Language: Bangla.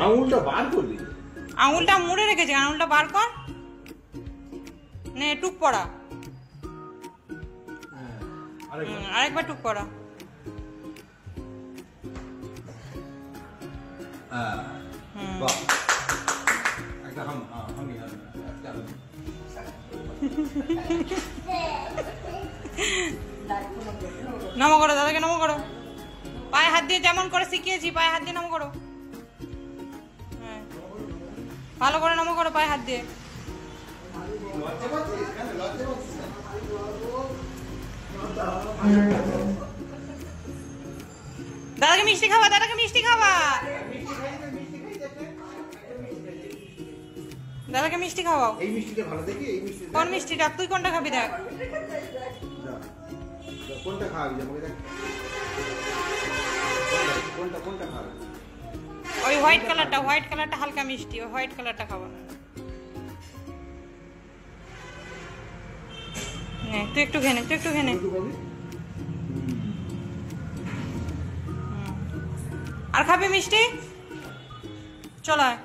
আঙুলটা বার করবি? আঙুলটা মুড়ে রেখেছে, আঙুলটা বার কর। নে টুক পড়া, আরেকবার টুক পড়া। নমো করো, দাদাকে নমো করো। পায়ে হাত দিয়ে যেমন করে শিখিয়েছি, পায়ে হাত দিয়ে নমো করো। হ্যাঁ, ভালো করে নমো করো পায়ে হাত দিয়ে। দাদাকে মিষ্টি খাওয়া, দাদাকে মিষ্টি খাওয়া, দাদাকে মিষ্টি খাওয়াও। এই মিষ্টিটা ভালো দেখি, এই মিষ্টি কোন মিষ্টিটা? তুই কোনটা খাবি দেখ। কোনটা খাওয়াবি আমাকে দেখ, কোনটা কোনটা খাওয়াবি? ওই হোয়াইট কালারটা, হোয়াইট কালারটা হালকা মিষ্টি, ওই হোয়াইট কালারটা খাওয়া। নে তুই একটু খেয়ে নে, তুই একটু খেয়ে নে। আর খাবি মিষ্টি? চল আয়।